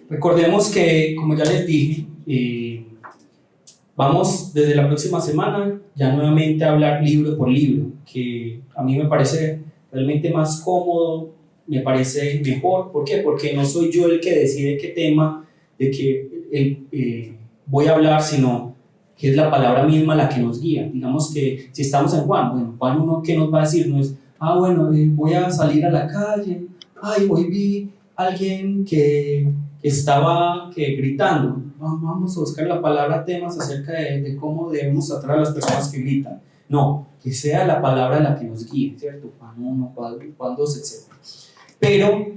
Recordemos que, como ya les dije, vamos desde la próxima semana ya nuevamente a hablar libro por libro, que a mí me parece realmente más cómodo, me parece mejor. ¿Por qué? Porque no soy yo el que decide qué tema de que voy a hablar, sino que es la palabra misma la que nos guía. Digamos que si estamos en Juan, bueno, Juan uno que nos va a decir no es, bueno, voy a salir a la calle, hoy vi a alguien que estaba gritando. Vamos a buscar la palabra temas acerca de cómo debemos tratar a las personas que gritan. No, que sea la palabra la que nos guíe, ¿cierto? Juan 1, Juan 2, etc. Pero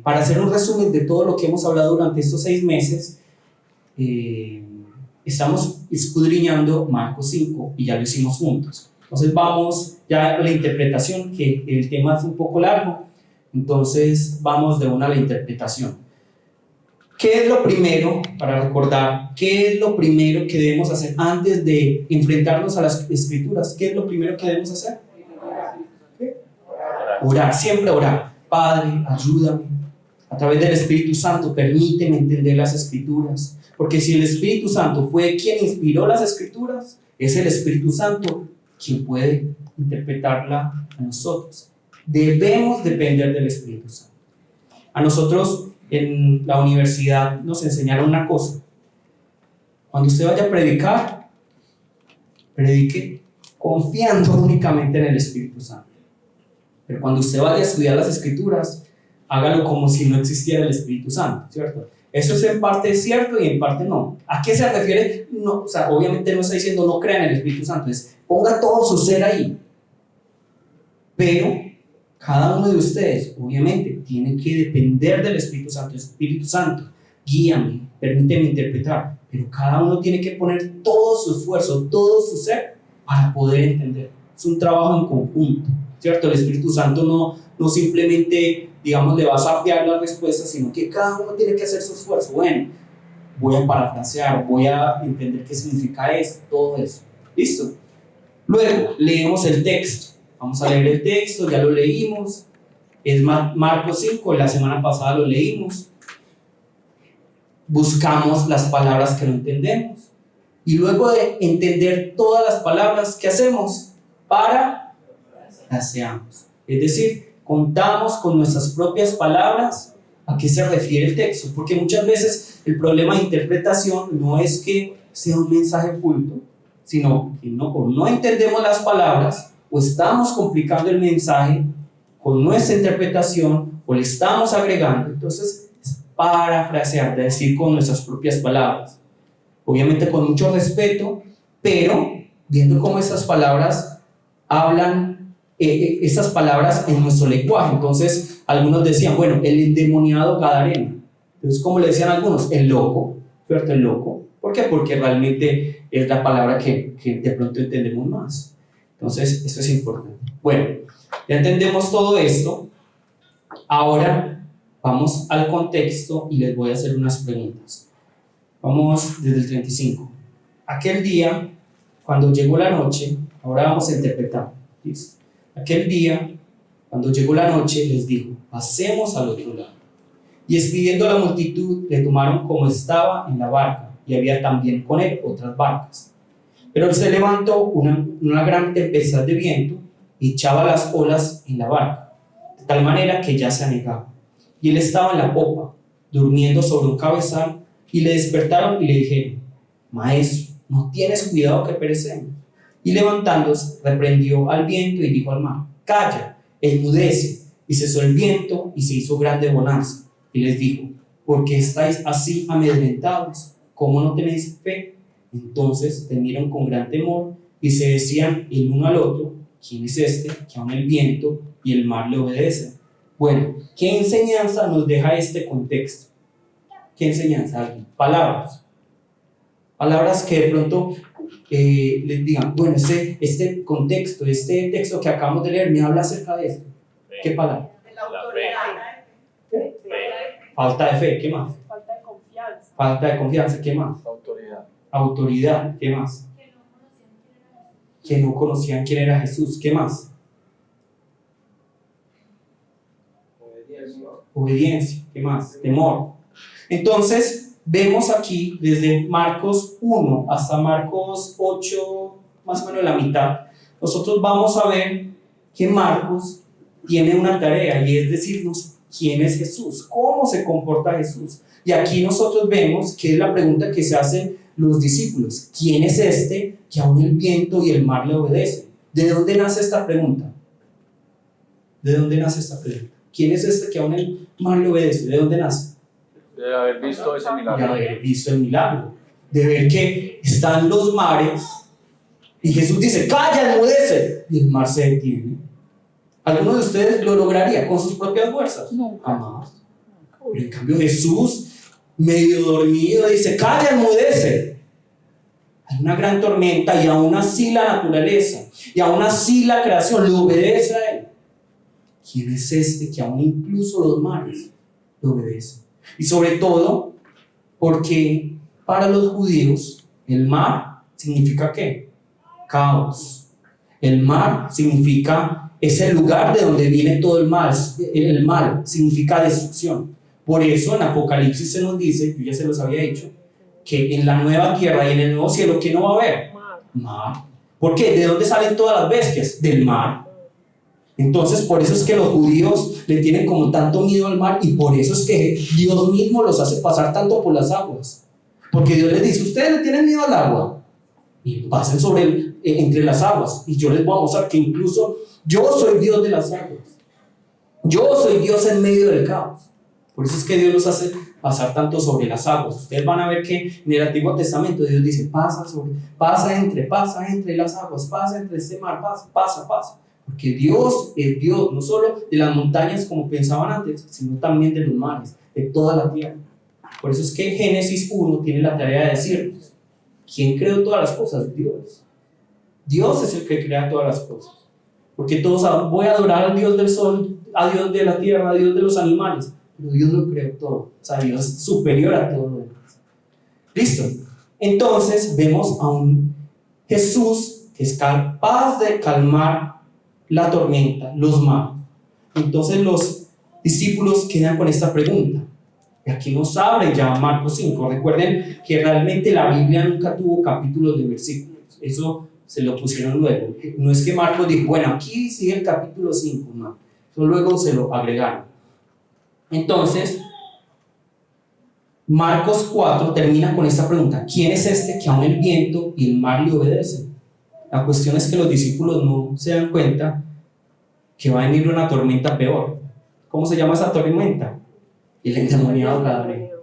para hacer un resumen de todo lo que hemos hablado durante estos 6 meses, estamos escudriñando Marcos 5 y ya lo hicimos juntos. Entonces vamos ya a la interpretación, que el tema es un poco largo, entonces vamos de una a la interpretación. ¿Qué es lo primero, para recordar, qué es lo primero que debemos hacer antes de enfrentarnos a las escrituras? ¿Qué es lo primero que debemos hacer? ¿Qué? Orar, siempre orar. Padre, ayúdame. A través del Espíritu Santo, permíteme entender las escrituras. Porque si el Espíritu Santo fue quien inspiró las escrituras, es el Espíritu Santo quien puede interpretarla a nosotros. Debemos depender del Espíritu Santo. A nosotros en la universidad nos enseñaron una cosa: cuando usted vaya a predicar, predique confiando únicamente en el Espíritu Santo. Pero cuando usted vaya a estudiar las escrituras, hágalo como si no existiera el Espíritu Santo, ¿cierto? Eso es en parte cierto y en parte no. ¿A qué se refiere? No, o sea, obviamente no está diciendo no crean en el Espíritu Santo, es ponga todo su ser ahí. Pero cada uno de ustedes, obviamente, tiene que depender del Espíritu Santo. Espíritu Santo, guíame, permíteme interpretar. Pero cada uno tiene que poner todo su esfuerzo, todo su ser para poder entender. Es un trabajo en conjunto, ¿cierto? El Espíritu Santo no simplemente, digamos, le va a sapear las respuestas, sino que cada uno tiene que hacer su esfuerzo. Bueno, voy a parafrasear, voy a entender qué significa esto, todo eso. ¿Listo? Luego, leemos el texto. Vamos a leer el texto, ya lo leímos. Es Marcos 5, la semana pasada lo leímos. Buscamos las palabras que no entendemos. Y luego de entender todas las palabras, ¿qué hacemos? Parafraseamos. Es decir, contamos con nuestras propias palabras a qué se refiere el texto, porque muchas veces el problema de interpretación no es que sea un mensaje oculto, sino que no entendemos las palabras, o estamos complicando el mensaje con nuestra interpretación, o le estamos agregando. Entonces, parafrasear, es decir, con nuestras propias palabras, obviamente con mucho respeto, pero viendo cómo estas palabras hablan estas palabras en nuestro lenguaje. Entonces algunos decían, bueno, el endemoniado gadareno. Entonces, como le decían algunos, el loco, ¿cierto? El loco. ¿Por qué? Porque realmente es la palabra que de pronto entendemos más. Entonces eso es importante. Bueno, ya entendemos todo esto. Ahora vamos al contexto y les voy a hacer unas preguntas. Vamos desde el 35. Aquel día, cuando llegó la noche, ahora vamos a interpretar. ¿Listo? Aquel día, cuando llegó la noche, les dijo, pasemos al otro lado. Y despidiendo a la multitud, le tomaron como estaba en la barca, y había también con él otras barcas. Pero se levantó una gran tempestad de viento y echaba las olas en la barca, de tal manera que ya se anegaba. Y él estaba en la popa, durmiendo sobre un cabezal, y le despertaron y le dijeron, Maestro, ¿no tienes cuidado que perecemos? Y levantándose, reprendió al viento y dijo al mar, calla, enmudece. Y cesó el viento y se hizo grande bonanza. Y les dijo, ¿por qué estáis así amedrentados? ¿Cómo no tenéis fe? Entonces temieron con gran temor y se decían el uno al otro, ¿quién es este que aun el viento y el mar le obedecen? Bueno, ¿qué enseñanza nos deja este contexto? ¿Qué enseñanza? Palabras que de pronto les digan, bueno, este contexto, este texto que acabamos de leer me habla acerca de esto. ¿Qué palabra? Falta de fe, ¿qué más? Falta de confianza, ¿qué más? Autoridad, ¿qué más? Que no conocían quién era Jesús, ¿qué más? Obediencia, ¿qué más? Temor, Entonces, vemos aquí desde Marcos 1 hasta Marcos 8, más o menos la mitad, nosotros vamos a ver que Marcos tiene una tarea y es decirnos quién es Jesús, cómo se comporta Jesús. Y aquí nosotros vemos que es la pregunta que se hacen los discípulos: ¿quién es este que aún el viento y el mar le obedecen? ¿De dónde nace esta pregunta? ¿De dónde nace esta pregunta? ¿Quién es este que aún el mar le obedece? ¿De dónde nace? De haber visto ese milagro. De haber visto el milagro, de ver que están los mares y Jesús dice: ¡calla, enmudece! Y el mar se detiene. ¿Alguno de ustedes lo lograría con sus propias fuerzas? No. Jamás. Pero en cambio Jesús, medio dormido, dice: ¡calla, enmudece! Hay una gran tormenta y aún así la naturaleza y aún así la creación le obedece a él. ¿Quién es este que aún incluso los mares le obedecen? Y sobre todo porque para los judíos el mar significa ¿qué? Caos. El mar significa ese lugar de donde viene todo el mal. El mal significa destrucción. Por eso en Apocalipsis se nos dice, yo ya se los había dicho, que en la nueva tierra y en el nuevo cielo, ¿qué no va a haber? Mar. ¿Por qué? ¿De dónde salen todas las bestias? Del mar. Entonces por eso es que los judíos le tienen como tanto miedo al mar, y por eso es que Dios mismo los hace pasar tanto por las aguas, porque Dios les dice: ustedes le tienen miedo al agua y pasen entre las aguas, y yo les voy a mostrar que incluso yo soy Dios de las aguas, yo soy Dios en medio del caos. Por eso es que Dios los hace pasar tanto sobre las aguas. Ustedes van a ver que en el Antiguo Testamento Dios dice: pasa entre las aguas, pasa entre este mar, pasa. Porque Dios es Dios, no solo de las montañas como pensaban antes, sino también de los mares, de toda la tierra. Por eso es que Génesis 1 tiene la tarea de decirnos: ¿quién creó todas las cosas? Dios. Dios es el que crea todas las cosas. Porque todos saben: voy a adorar al Dios del sol, a Dios de la tierra, a Dios de los animales. Pero Dios lo creó todo. O sea, Dios es superior a todo lo demás. ¿Listo? Entonces vemos a un Jesús que es capaz de calmar la tormenta, los mares. Entonces los discípulos quedan con esta pregunta. Y aquí nos abre ya Marcos 5. Recuerden que realmente la Biblia nunca tuvo capítulos de versículos. Eso se lo pusieron luego. No es que Marcos dijo: bueno, aquí sigue el capítulo 5. No. Eso luego se lo agregaron. Entonces, Marcos 4 termina con esta pregunta: ¿quién es este que aún el viento y el mar le obedecen? La cuestión es que los discípulos no se dan cuenta que va a venir una tormenta peor. ¿Cómo se llama esa tormenta? El endemoniado gadareno.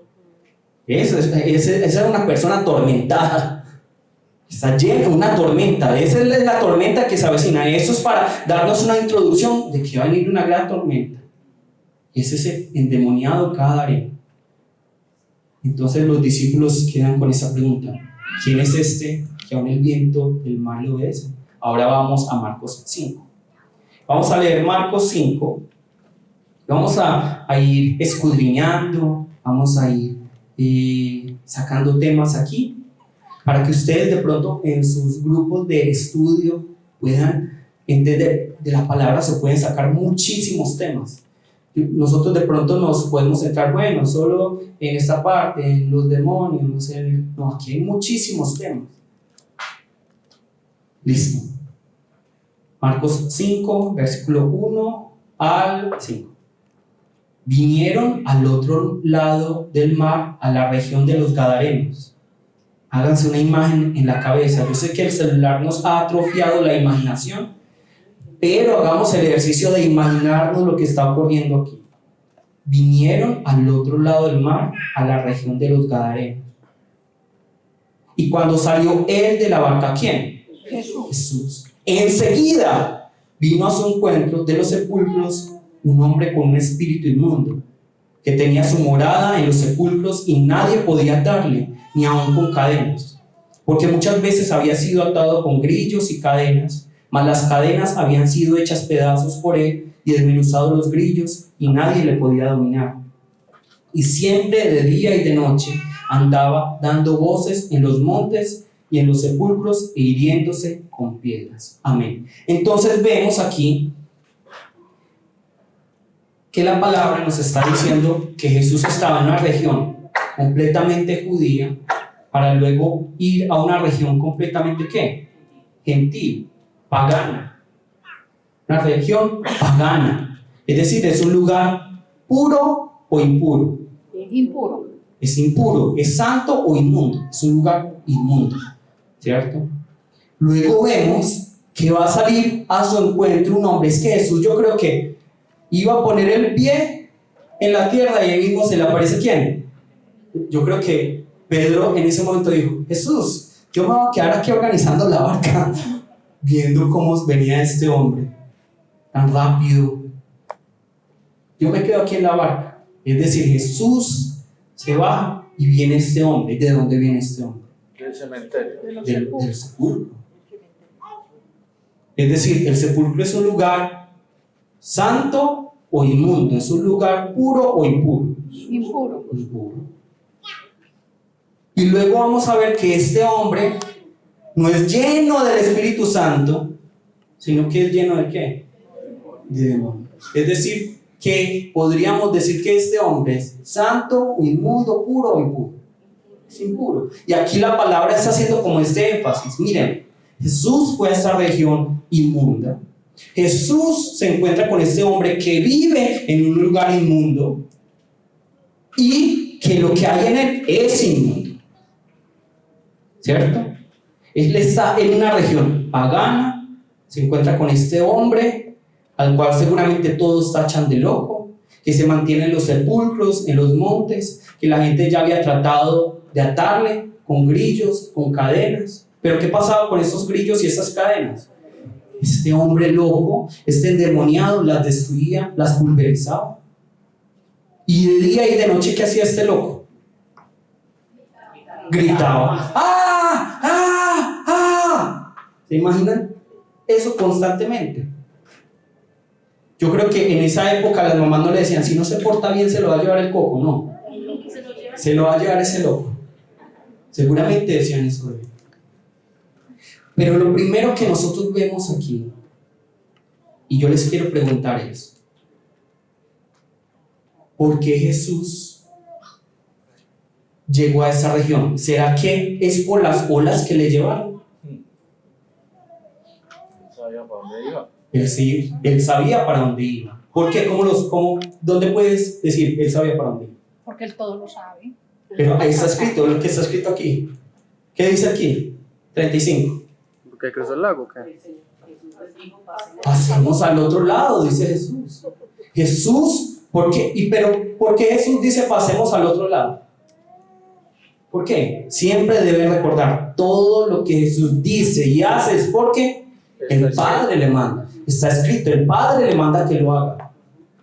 Esa es una persona atormentada. Está llena de una tormenta. Esa es la tormenta que se avecina. Eso es para darnos una introducción de que va a venir una gran tormenta. Y es ese endemoniado gadareno. Entonces los discípulos quedan con esa pregunta: ¿quién es este que aún el viento, el mar le obedece? Ahora vamos a Marcos 5. Vamos a leer Marcos 5. Vamos a ir escudriñando, vamos a ir sacando temas aquí, para que ustedes de pronto en sus grupos de estudio puedan entender de la palabra. Se pueden sacar muchísimos temas. Nosotros de pronto nos podemos centrar, bueno, solo en esta parte, en los demonios, no, aquí hay muchísimos temas. Listo. Marcos 5, versículo 1 al 5. Vinieron al otro lado del mar, a la región de los Gadarenos. Háganse una imagen en la cabeza. Yo sé que el celular nos ha atrofiado la imaginación, pero hagamos el ejercicio de imaginarnos lo que está ocurriendo aquí. Vinieron al otro lado del mar, a la región de los Gadarenos. Y cuando salió él de la barca, ¿quién? Jesús. Enseguida vino a su encuentro de los sepulcros un hombre con un espíritu inmundo, que tenía su morada en los sepulcros, y nadie podía atarle, ni aun con cadenas, porque muchas veces había sido atado con grillos y cadenas, mas las cadenas habían sido hechas pedazos por él y desmenuzados los grillos, y nadie le podía dominar. Y siempre de día y de noche andaba dando voces en los montes y en los sepulcros, e hiriéndose con piedras. Amén. Entonces vemos aquí que la palabra nos está diciendo que Jesús estaba en una región completamente judía para luego ir a una región completamente ¿qué? Gentil, pagana. Una región pagana. Es decir, es un lugar puro o impuro. Impuro. Es impuro, es santo o inmundo. Es un lugar inmundo, ¿cierto? Luego vemos que va a salir a su encuentro un hombre. Es que Jesús, yo creo que iba a poner el pie en la tierra y ahí mismo se le aparece ¿quién? Yo creo que Pedro en ese momento dijo: Jesús, yo me voy a quedar aquí organizando la barca, viendo cómo venía este hombre tan rápido. Yo me quedo aquí en la barca. Es decir, Jesús se baja y viene este hombre. ¿De dónde viene este hombre? Del cementerio. Del sepulcro. Es decir, el sepulcro es un lugar santo o inmundo, es un lugar puro o impuro. Impuro. Impuro. Y luego vamos a ver que este hombre no es lleno del Espíritu Santo, sino que es lleno de ¿qué? De demonios. Es decir, que podríamos decir que este hombre es santo, o inmundo, puro o impuro. Es impuro. Y aquí la palabra está haciendo como este énfasis. Miren, Jesús fue a esta región inmunda. Jesús se encuentra con este hombre que vive en un lugar inmundo y que lo que hay en él es inmundo. ¿Cierto? Él está en una región pagana, se encuentra con este hombre al cual seguramente todos tachan de loco, que se mantiene en los sepulcros, en los montes, que la gente ya había tratado de atarle con grillos, con cadenas. Pero ¿qué pasaba con esos grillos y esas cadenas? Este hombre loco, este endemoniado, las destruía, las pulverizaba. Y de día y de noche, ¿qué hacía este loco? Gritaba: ¡ah! ¡ah! ¡ah! ¿Se imaginan eso constantemente? Yo creo que en esa época las mamás no le decían: si no se porta bien se lo va a llevar el coco. No, se lo va a llevar ese loco. Seguramente decían eso de él. Pero lo primero que nosotros vemos aquí, y yo les quiero preguntar es: ¿por qué Jesús llegó a esa región? ¿Será que es por las olas que le llevaron? ¿Sabía para dónde iba? Él sabía para dónde iba. ¿Por qué? ¿Dónde puedes decir él sabía para dónde iba? Porque él todo lo sabe. Pero ahí está escrito, lo que está escrito aquí. ¿Qué dice aquí? 35. ¿Porque cruzó el lago? ¿Qué? Pasemos al otro lado, dice Jesús. Jesús, ¿por qué? Pero ¿por qué Jesús dice pasemos al otro lado? ¿Por qué? Siempre deben recordar, todo lo que Jesús dice y hace es porque el Padre le manda. Está escrito, el Padre le manda que lo haga.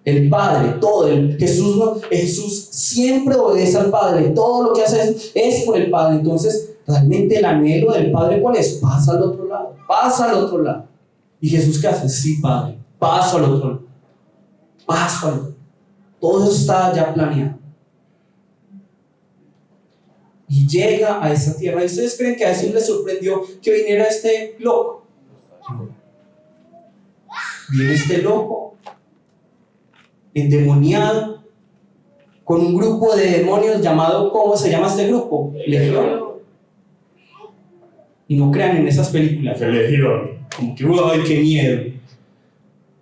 El Padre, todo. Jesús siempre obedece al Padre. Todo lo que hace es por el Padre. Entonces, realmente el anhelo del Padre, ¿cuál es? Pasa al otro lado. Pasa al otro lado. ¿Y Jesús qué hace? Sí, Padre. Paso al otro lado. Paso al otro lado. Todo eso está ya planeado. Y llega a esa tierra. ¿Y ustedes creen que a Jesús le sorprendió que viniera este loco? Viene este loco, endemoniado, con un grupo de demonios llamado, ¿cómo se llama este grupo? Legión. Y no crean en esas películas de Legión, como que ¡ay, qué miedo!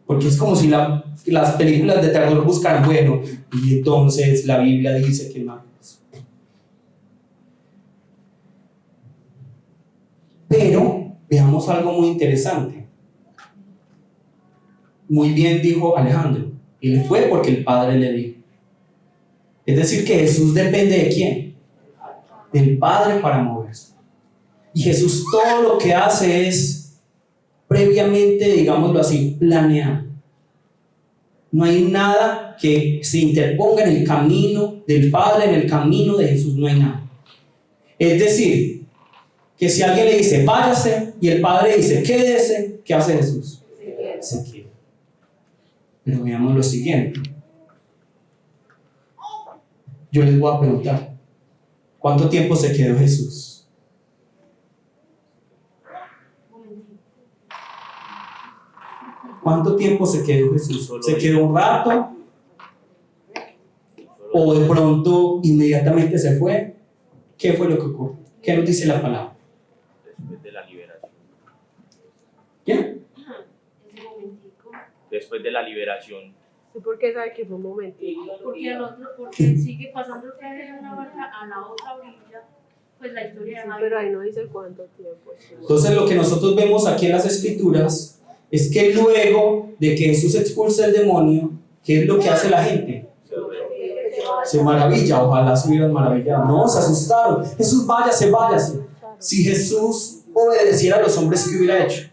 Porque es como si las películas de terror buscan, bueno, y entonces la Biblia dice que no. Pero veamos algo muy interesante. Muy bien dijo Alejandro, él fue porque el Padre le dijo. Es decir, que Jesús depende ¿de quién? Del Padre para moverse. Y Jesús todo lo que hace es previamente, digámoslo así, planeado. No hay nada que se interponga en el camino del Padre, en el camino de Jesús, no hay nada. Es decir, que si alguien le dice váyase y el Padre dice quédese, ¿qué hace Jesús? Se queda. Pero veamos lo siguiente. Yo les voy a preguntar, ¿cuánto tiempo se quedó Jesús? ¿Cuánto tiempo se quedó Jesús? ¿Se quedó un rato? ¿O de pronto inmediatamente se fue? ¿Qué fue lo que ocurrió? ¿Qué nos dice la palabra? Después de la liberación. ¿Ya? Ese momentico. Después de la liberación. ¿Y por qué sabe que fue un momentico? Porque el otro, porque sigue pasando otra vez de una barca a la otra orilla, pues la historia de Sí, Javi. pero ahí no dice cuánto tiempo. Entonces lo que nosotros vemos aquí en las escrituras es que luego de que Jesús expulsa el demonio, ¿qué es lo que hace la gente? Se maravilla, ojalá se hubieran maravillado. No, se asustaron. Jesús, váyase, váyase. Si Jesús obedeciera a los hombres, ¿qué hubiera hecho?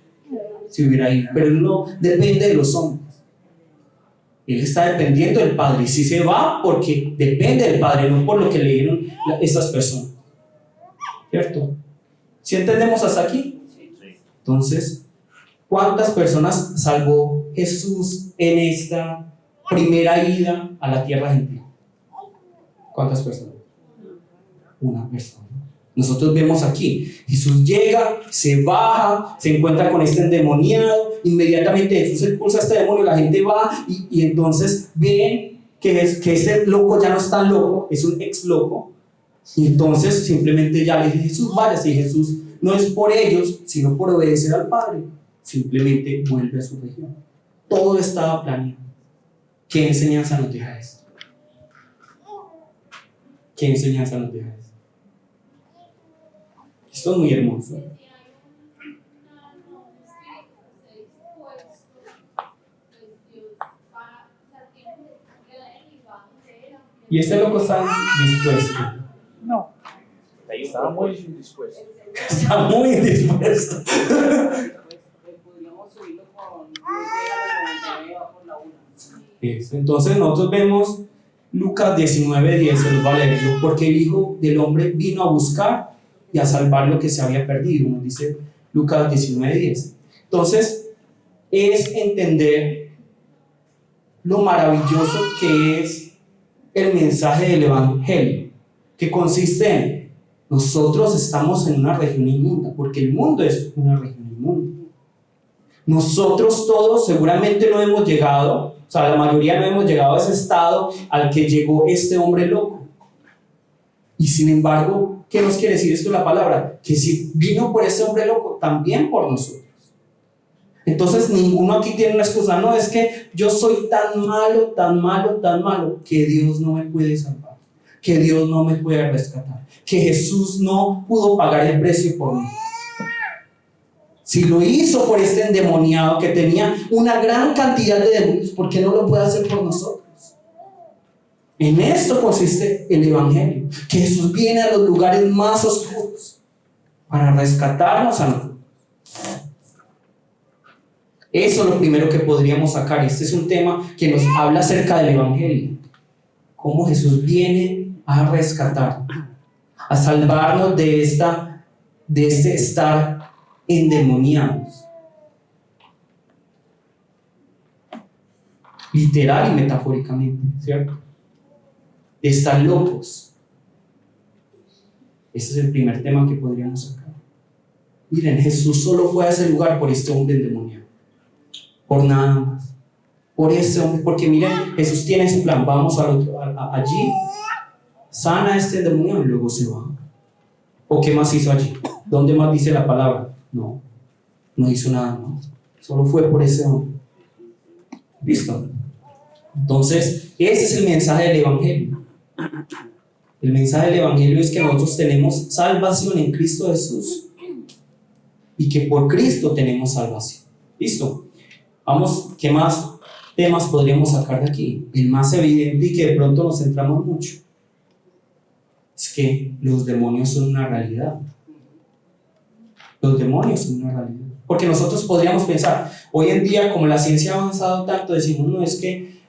Se hubiera ido. Pero él no depende de los hombres. Él está dependiendo del Padre. Y si se va, porque depende del Padre, no por lo que le dieron estas personas. ¿Cierto? ¿Sí entendemos hasta aquí? Entonces, ¿cuántas personas salvó Jesús en esta primera ida a la tierra gentil? ¿Cuántas personas? Una persona. Nosotros vemos aquí, Jesús llega, se baja, se encuentra con este endemoniado, inmediatamente Jesús expulsa a este demonio, la gente va y entonces ven que este loco ya no es tan loco, es un ex loco, y entonces simplemente ya le dice, Jesús, váyase, y Jesús no es por ellos, sino por obedecer al Padre, simplemente vuelve a su región. Todo estaba planeado. ¿Qué enseñanza nos deja esto? ¿Qué enseñanza nos deja esto? Esto es muy hermoso. Y este loco está dispuesto. No. Hay un Estaba muy propósito. indispuesto. Está muy dispuesto. Podríamos subirlo con llega a los 99 va por la 1. Entonces nosotros vemos Lucas 19:10, se los va a leer yo, porque el Hijo del Hombre vino a buscar y a salvar lo que se había perdido, nos dice Lucas 19:10. Entonces, es entender lo maravilloso que es el mensaje del Evangelio, que consiste en nosotros estamos en una región inmunda, porque el mundo es una región inmunda. Nosotros todos seguramente no hemos llegado, o sea, la mayoría no hemos llegado a ese estado al que llegó este hombre loco. Y sin embargo, ¿qué nos quiere decir esto la palabra? Que si vino por ese hombre loco, también por nosotros. Entonces ninguno aquí tiene una excusa, no, es que yo soy tan malo, tan malo, tan malo, que Dios no me puede salvar, que Dios no me puede rescatar, que Jesús no pudo pagar el precio por mí. Si lo hizo por este endemoniado que tenía una gran cantidad de demonios, ¿por qué no lo puede hacer por nosotros? En esto consiste el Evangelio, que Jesús viene a los lugares más oscuros para rescatarnos a nosotros. Eso es lo primero que podríamos sacar. Este es un tema que nos habla acerca del Evangelio. Cómo Jesús viene a rescatar, a salvarnos de este estar endemoniados. Literal y metafóricamente, ¿cierto? De estar locos. Ese es el primer tema que podríamos sacar. Miren, Jesús solo fue a ese lugar por este hombre endemoniado. Por nada más. Por ese hombre, porque miren, Jesús tiene su plan. Vamos allí, sana a este endemoniado y luego se va. ¿O qué más hizo allí? ¿Dónde más dice la palabra? No hizo nada más. Solo fue por ese hombre. ¿Listo? Entonces, ese es el mensaje del Evangelio. El mensaje del Evangelio es que nosotros tenemos salvación en Cristo Jesús y que por Cristo tenemos salvación. ¿Listo? Vamos, ¿qué más temas podríamos sacar de aquí? El más evidente y que de pronto nos centramos mucho es que los demonios son una realidad. Los demonios son una realidad. Porque nosotros podríamos pensar, hoy en día como la ciencia ha avanzado tanto, decimos, no, es que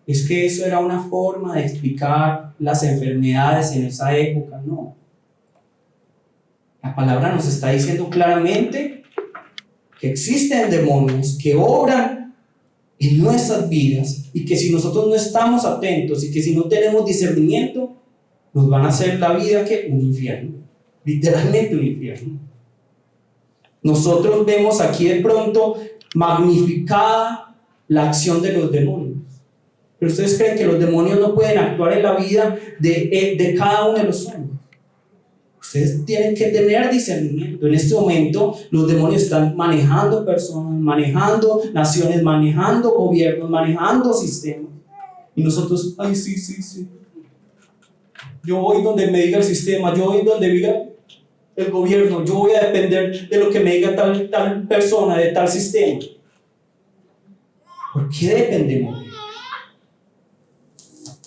eso era una forma de explicar las enfermedades en esa época. No. La palabra nos está diciendo claramente que existen demonios que obran en nuestras vidas y que si nosotros no estamos atentos y que si no tenemos discernimiento, nos van a hacer la vida que un infierno, literalmente un infierno. Nosotros vemos aquí de pronto magnificada la acción de los demonios, Pero ustedes creen que los demonios no pueden actuar en la vida de cada uno de los hombres. Ustedes tienen que tener discernimiento. En este momento los demonios están manejando personas, manejando naciones, manejando gobiernos, manejando sistemas. Y nosotros, ay, sí. Yo voy donde me diga el sistema, yo voy donde diga el gobierno, yo voy a depender de lo que me diga tal persona, de tal sistema. ¿Por qué dependemos de él?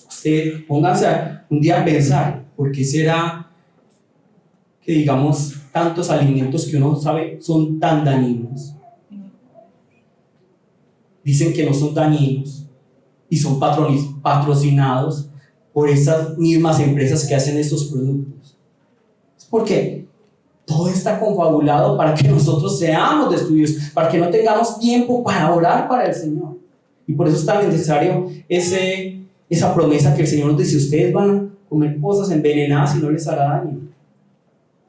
Usted pónganse un día a pensar, ¿por qué será que digamos tantos alimentos que uno sabe son tan dañinos? Dicen que no son dañinos y son patrocinados por esas mismas empresas que hacen estos productos. Es porque todo está confabulado para que nosotros seamos destruidos, para que no tengamos tiempo para orar para el Señor. Y por eso es tan necesario esa promesa que el Señor nos dice: ustedes van a comer cosas envenenadas y no les hará daño.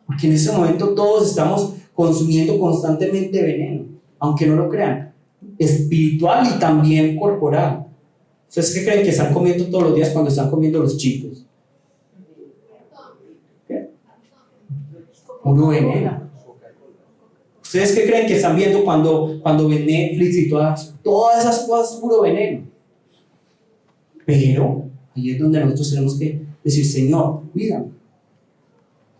Porque en ese momento todos estamos consumiendo constantemente veneno, aunque no lo crean, espiritual y también corporal. ¿Ustedes qué creen que están comiendo todos los días cuando están comiendo los chicos? ¿Qué? Puro veneno. ¿Ustedes qué creen que están viendo cuando ven Netflix y todas esas cosas? Puro veneno. Pero ahí es donde nosotros tenemos que decir: Señor, cuídame.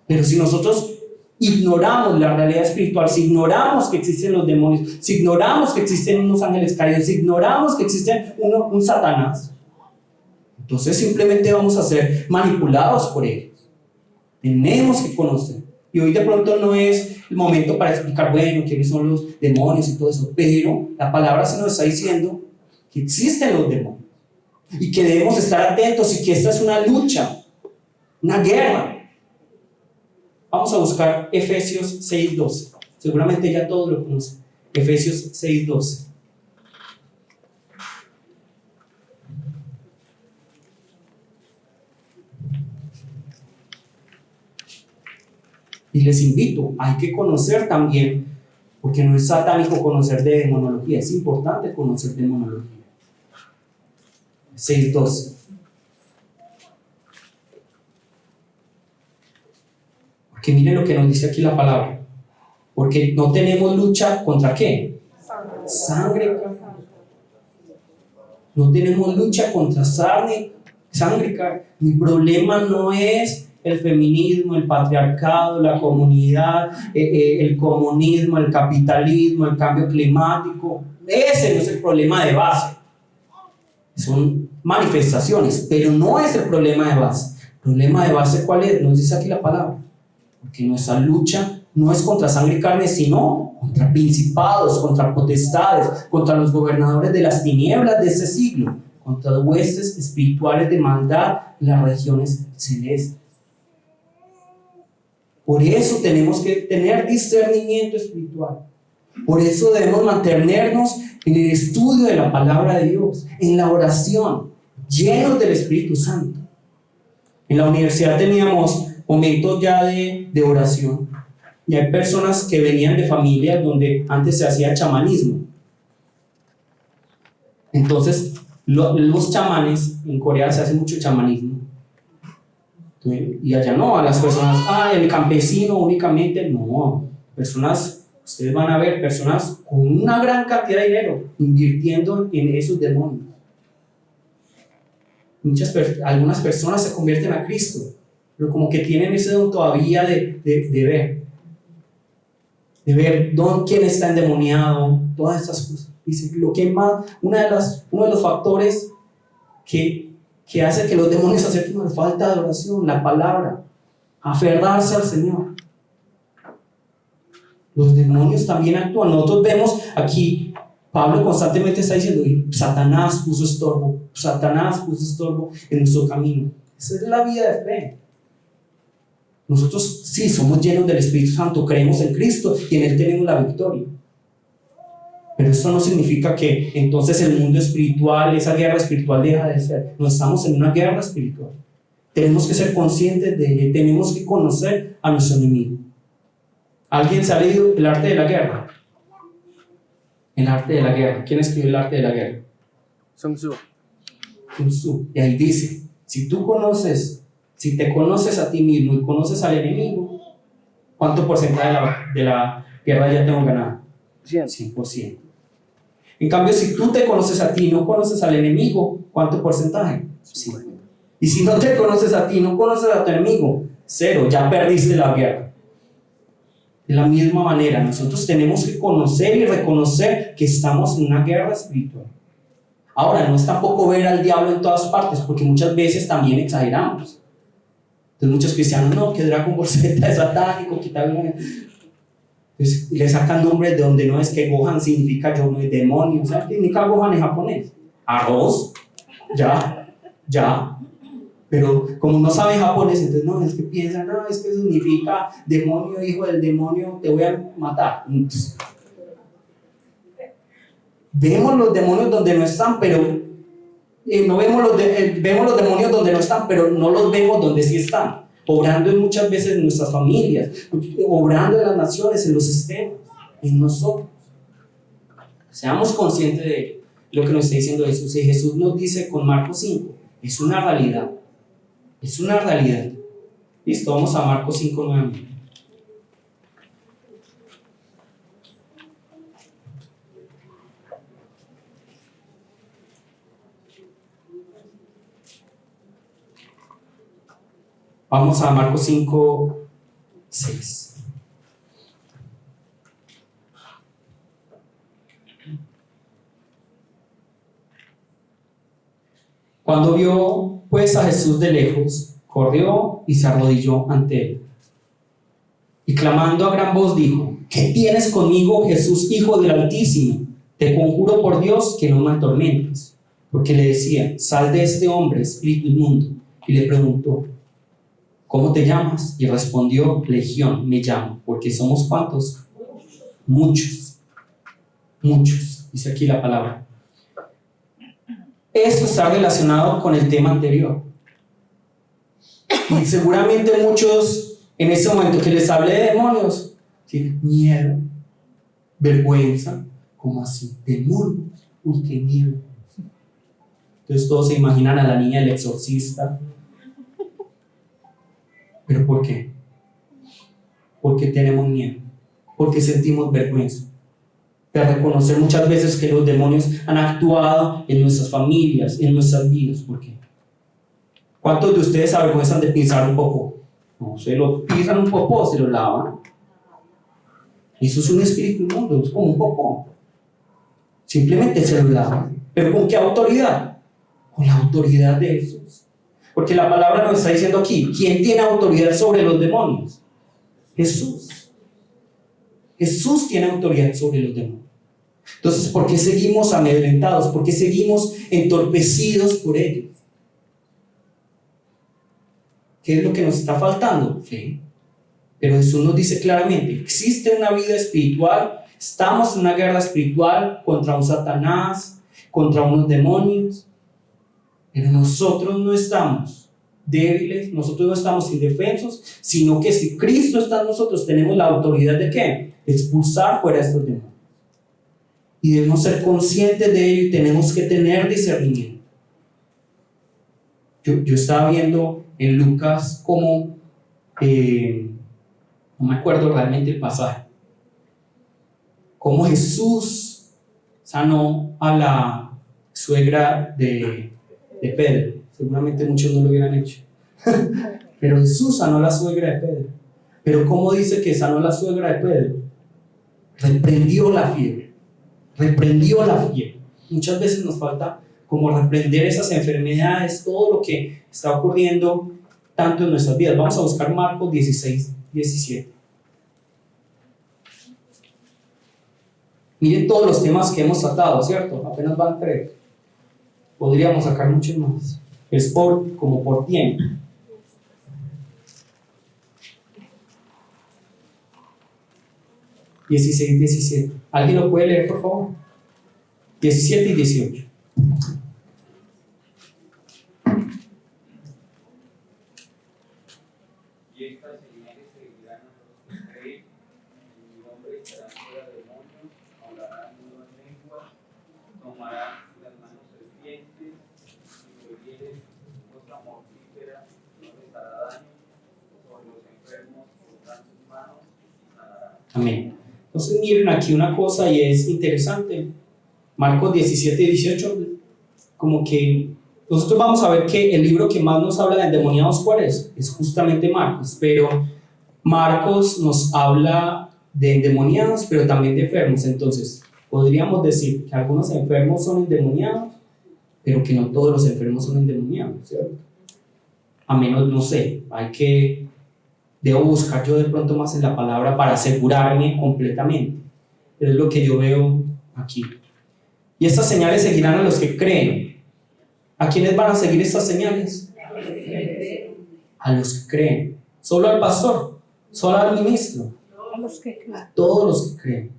Pero si nosotros ignoramos la realidad espiritual, si ignoramos que existen los demonios, si ignoramos que existen unos ángeles caídos, si ignoramos que existe un Satanás, entonces simplemente vamos a ser manipulados por ellos. Tenemos que conocer. Y hoy de pronto no es el momento para explicar, bueno, quiénes son los demonios y todo eso, pero la palabra se nos está diciendo que existen los demonios y que debemos estar atentos y que esta es una lucha, una guerra. Vamos a buscar Efesios 6:12. Seguramente ya todos lo conocen. Efesios 6:12. Y les invito, hay que conocer también, porque no es satánico conocer de demonología, es importante conocer de demonología. 6:12. Porque miren lo que nos dice aquí la palabra. Porque no tenemos lucha contra ¿qué? Sangre. No tenemos lucha contra sangre. Mi problema no es el feminismo, el patriarcado, la comunidad, el comunismo, el capitalismo, el cambio climático. Ese no es el problema de base. Son manifestaciones, pero no es el problema de base. El problema de base, ¿cuál es? Nos dice aquí la palabra. Porque nuestra lucha no es contra sangre y carne, sino contra principados, contra potestades, contra los gobernadores de las tinieblas de este siglo, contra huestes espirituales de maldad en las regiones celestes. Por eso tenemos que tener discernimiento espiritual. Por eso debemos mantenernos en el estudio de la palabra de Dios, en la oración, llenos del Espíritu Santo. En la universidad teníamos momentos ya de oración, y hay personas que venían de familias donde antes se hacía chamanismo. Entonces los chamanes, en Corea se hace mucho chamanismo, y allá no, a las personas, el campesino únicamente, no, personas, ustedes van a ver personas con una gran cantidad de dinero invirtiendo en esos demonios. Algunas personas se convierten a Cristo, pero como que tienen ese don todavía de ver quién está endemoniado, todas esas cosas. Dice, lo que más, uno de los factores que hace que los demonios se acerquen a la falta de oración, la palabra, aferrarse al Señor. Los demonios también actúan. Nosotros vemos aquí, Pablo constantemente está diciendo, Satanás puso estorbo en nuestro camino. Esa es la vida de fe. Nosotros sí somos llenos del Espíritu Santo, creemos en Cristo y en Él tenemos la victoria. Pero esto no significa que entonces el mundo espiritual, esa guerra espiritual deja de ser. No estamos en una guerra espiritual. Tenemos que ser conscientes de ella, tenemos que conocer a nuestro enemigo. ¿Alguien se ha leído El arte de la guerra? El arte de la guerra. ¿Quién escribió El arte de la guerra? Sun Tzu. Y ahí dice, si te conoces a ti mismo y conoces al enemigo, ¿cuánto porcentaje de la guerra ya tengo ganado? 100%. En cambio, si tú te conoces a ti y no conoces al enemigo, ¿cuánto porcentaje? 50. Y si no te conoces a ti y no conoces a tu enemigo, 0, ya perdiste la guerra. De la misma manera, nosotros tenemos que conocer y reconocer que estamos en una guerra espiritual. Ahora, no es tampoco ver al diablo en todas partes, porque muchas veces también exageramos. Entonces muchos cristianos, no, que Dragon Ball Z es satánico, que tal. Entonces le sacan nombres de donde no es, que Gohan significa yo no es demonio. ¿Sabes qué significa Gohan en japonés? Arroz, ya. Pero como no saben japonés, entonces no, es que piensan, no, es que significa demonio, hijo del demonio, te voy a matar. Vemos los demonios donde no están, pero vemos los demonios donde no están, pero no los vemos donde sí están, obrando muchas veces en nuestras familias, obrando en las naciones, en los sistemas, en nosotros. Seamos conscientes de lo que nos está diciendo Jesús. Y Jesús nos dice con Marcos 5, es una realidad. Es una realidad. Listo, vamos a Marcos 5 nuevamente. Vamos a Marcos 5, 6. Cuando vio pues a Jesús de lejos, corrió y se arrodilló ante él. Y clamando a gran voz dijo: ¿Qué tienes conmigo, Jesús, Hijo del Altísimo? Te conjuro por Dios que no me atormentes. Porque le decía: sal de este hombre, espíritu inmundo. Y le preguntó: ¿cómo te llamas? Y respondió: Legión me llamo. Porque somos ¿cuántos? Muchos. Dice aquí la palabra. Esto está relacionado con el tema anterior. Y seguramente muchos en ese momento que les hablé de demonios tienen miedo, vergüenza. ¿Cómo así? Demonios. Uy, qué miedo. Entonces todos se imaginan a la niña del exorcista. ¿Pero por qué? Porque tenemos miedo, porque sentimos vergüenza de reconocer muchas veces que los demonios han actuado en nuestras familias, en nuestras vidas. ¿Por qué? ¿Cuántos de ustedes se avergüenzan de pisar un popó? No, se lo pisan un popó, se lo lavan. Eso es un espíritu inmundo, es como un popó. Simplemente se lo lavan. ¿Pero con qué autoridad? Con la autoridad de Jesús. Porque la palabra nos está diciendo aquí, ¿quién tiene autoridad sobre los demonios? Jesús. Jesús tiene autoridad sobre los demonios. Entonces, ¿por qué seguimos amedrentados? ¿Por qué seguimos entorpecidos por ellos? ¿Qué es lo que nos está faltando? Fe. Pero Jesús nos dice claramente, existe una vida espiritual, estamos en una guerra espiritual contra un Satanás, contra unos demonios, pero nosotros no estamos débiles, nosotros no estamos indefensos, sino que si Cristo está en nosotros, tenemos la autoridad de ¿qué? De expulsar fuera estos demonios. Y debemos ser conscientes de ello y tenemos que tener discernimiento. Yo estaba viendo en Lucas como, no me acuerdo realmente el pasaje, cómo Jesús sanó a la suegra de Pedro. Seguramente muchos no lo hubieran hecho. Pero Jesús sanó a la suegra de Pedro. Pero ¿cómo dice que sanó a la suegra de Pedro? Reprendió la fiebre. Muchas veces nos falta como reprender esas enfermedades, todo lo que está ocurriendo tanto en nuestras vidas. Vamos a buscar Marcos 16, 17. Miren todos los temas que hemos tratado, ¿cierto? Apenas van 3. Podríamos sacar muchos más. Es como por tiempo. (16, 17). ¿Alguien lo puede leer, por favor? 17 y 18. Y estas señales seguirán a los que creen, en mi nombre echarán fuera demonios, hablarán nuevas lenguas, tomarán en las manos serpientes, y Amén. Entonces miren aquí una cosa y es interesante. Marcos 17 y 18, como que nosotros vamos a ver que el libro que más nos habla de endemoniados, ¿cuál es? Es justamente Marcos, pero Marcos nos habla de endemoniados, pero también de enfermos. Entonces, podríamos decir que algunos enfermos son endemoniados, pero que no todos los enfermos son endemoniados, ¿cierto? A menos, no sé, debo buscar yo de pronto más en la palabra para asegurarme completamente. Pero es lo que yo veo aquí. Y estas señales seguirán a los que creen. ¿A quiénes van a seguir estas señales? A los que creen. ¿Solo al pastor? ¿Solo al ministro? A los que creen. A todos los que creen.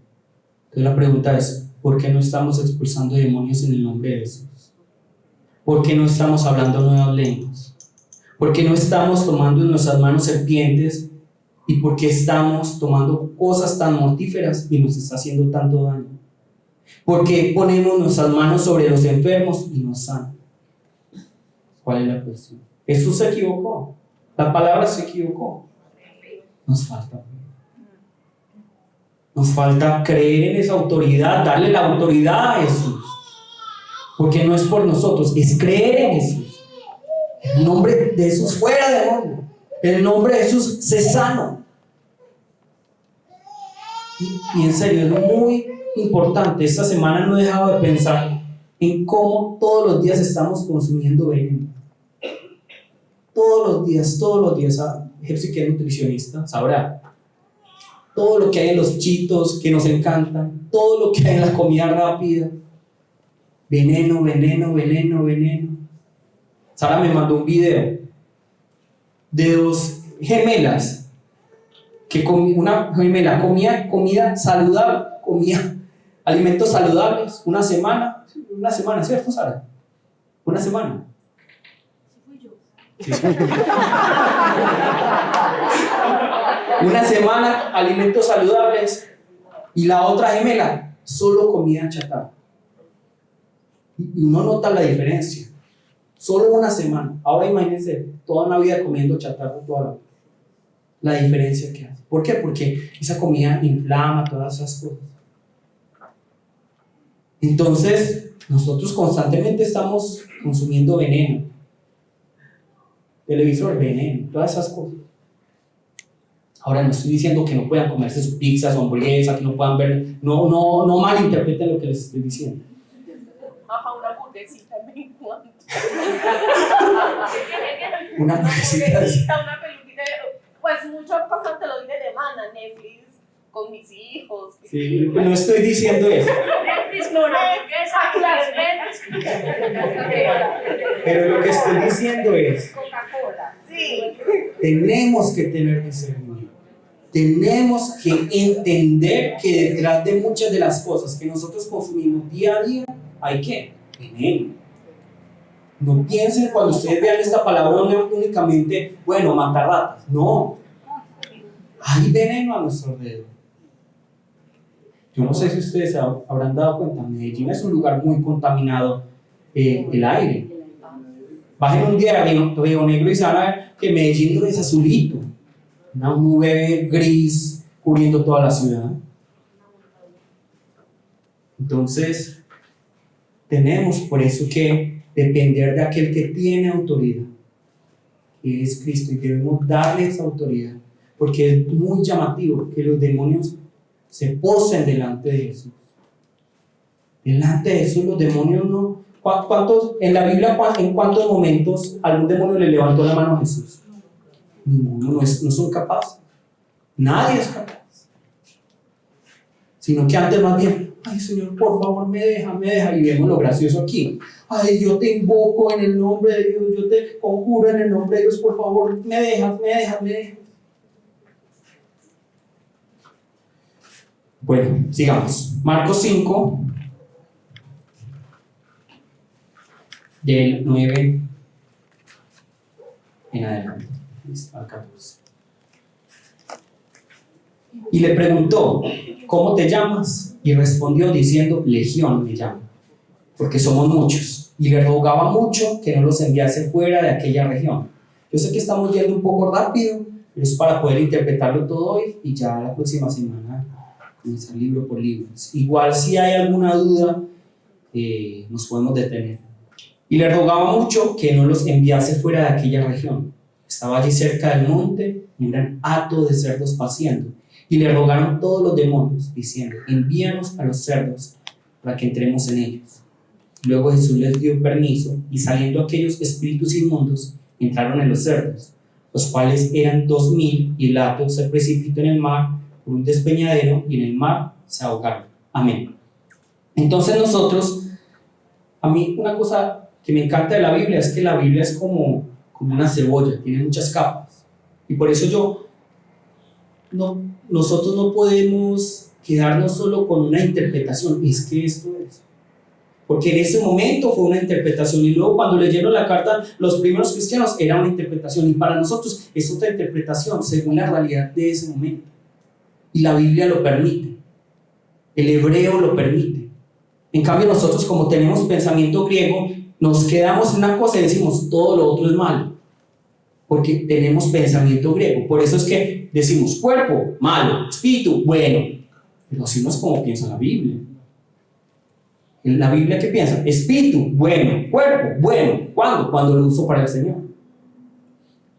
Entonces la pregunta es, ¿por qué no estamos expulsando demonios en el nombre de Jesús? ¿Por qué no estamos hablando nuevas lenguas? ¿Por qué no estamos tomando en nuestras manos serpientes? ¿Y por qué estamos tomando cosas tan mortíferas y nos está haciendo tanto daño? ¿Por qué ponemos nuestras manos sobre los enfermos y nos sanan? ¿Cuál es la cuestión? Jesús se equivocó. La palabra se equivocó. Nos falta fe. Nos falta creer en esa autoridad, darle la autoridad a Jesús. Porque no es por nosotros, es creer en Jesús. En el nombre de Jesús fuera demonio. En el nombre de Jesús se sano. Y en serio, es muy importante. Esta semana no he dejado de pensar en cómo todos los días estamos consumiendo veneno. Todos los días. Jepsi, que es nutricionista, sabrá. Todo lo que hay en los chitos que nos encantan, todo lo que hay en la comida rápida. Veneno, veneno, veneno, veneno. Sara me mandó un video de dos gemelas que una gemela comía saludable, comía alimentos saludables una semana, ¿cierto, Sara? Una semana. Sí. Una semana alimentos saludables y la otra gemela solo comía chatarra. Y uno nota la diferencia. Solo una semana. Ahora imagínense toda una vida comiendo chatarra toda la vida. La diferencia que hace. ¿Por qué? Porque esa comida inflama todas esas cosas. Entonces, nosotros constantemente estamos consumiendo veneno. Televisor, veneno, todas esas cosas. Ahora no estoy diciendo que no puedan comerse su pizza, su hamburguesa, que no puedan ver, no malinterpreten lo que les estoy diciendo. Ajá, una hamburguesita me encanta. Una hamburguesita. Una película, pues muchas cosas te lo diré de mana, Netflix, con mis hijos. Sí, no estoy diciendo eso. Netflix con hamburguesa, Pero lo que estoy diciendo es, Coca-Cola. Sí. tenemos que tener discernimiento. Tenemos que entender que detrás de muchas de las cosas que nosotros consumimos día a día, hay ¿qué? Veneno. No piensen cuando ustedes vean esta palabra no únicamente, bueno, matar ratas. No. Hay veneno a nuestro alrededor. Yo no sé si ustedes habrán dado cuenta, Medellín es un lugar muy contaminado, el aire. Bajen un día a Río Negro y se van a ver que Medellín no es azulito, una nube gris cubriendo toda la ciudad. Entonces, tenemos por eso que depender de aquel que tiene autoridad, que es Cristo, y debemos darle esa autoridad, porque es muy llamativo que los demonios se posen delante de Jesús. Delante de Jesús los demonios no. ¿Cuántos, en la Biblia, en cuántos momentos algún demonio le levantó la mano a Jesús? Ninguno, no son capaces. Nadie es capaz. Sino que antes más bien, ay Señor, por favor, me deja. Y vemos lo gracioso aquí. Ay, yo te invoco en el nombre de Dios, yo te conjuro en el nombre de Dios, por favor, me dejas. Bueno, sigamos. Marcos 5, del 9 en adelante, al 14. Y le preguntó, ¿cómo te llamas? Y respondió diciendo, Legión me llamo, porque somos muchos. Y le rogaba mucho que no los enviase fuera de aquella región. Yo sé que estamos yendo un poco rápido, pero es para poder interpretarlo todo hoy y ya la próxima semana comenzar libro por libro. Igual si hay alguna duda, nos podemos detener. Y le rogaba mucho que no los enviase fuera de aquella región. Estaba allí cerca del monte un gran hato de cerdos paciendo. Y le rogaron todos los demonios, diciendo: envíanos a los cerdos para que entremos en ellos. Luego Jesús les dio permiso, y saliendo aquellos espíritus inmundos, entraron en los cerdos, los cuales eran 2000, y el hato se precipitó en el mar por un despeñadero, y en el mar se ahogaron. Amén. Entonces nosotros, a mí una cosa que me encanta de la Biblia es que la Biblia es como una cebolla, tiene muchas capas. Y por eso nosotros no podemos quedarnos solo con una interpretación. Es que esto es. Porque en ese momento fue una interpretación, y luego cuando leyeron la carta los primeros cristianos era una interpretación, y para nosotros es otra interpretación según la realidad de ese momento. Y la Biblia lo permite, el hebreo lo permite. En cambio nosotros, como tenemos pensamiento griego, nos quedamos en una cosa y decimos todo lo otro es malo, porque tenemos pensamiento griego. Por eso es que decimos cuerpo, malo, espíritu, bueno, pero así no es como piensa la Biblia. En la Biblia, ¿qué piensa? Espíritu, bueno. Cuerpo, bueno. ¿Cuándo? Cuando lo uso para el Señor.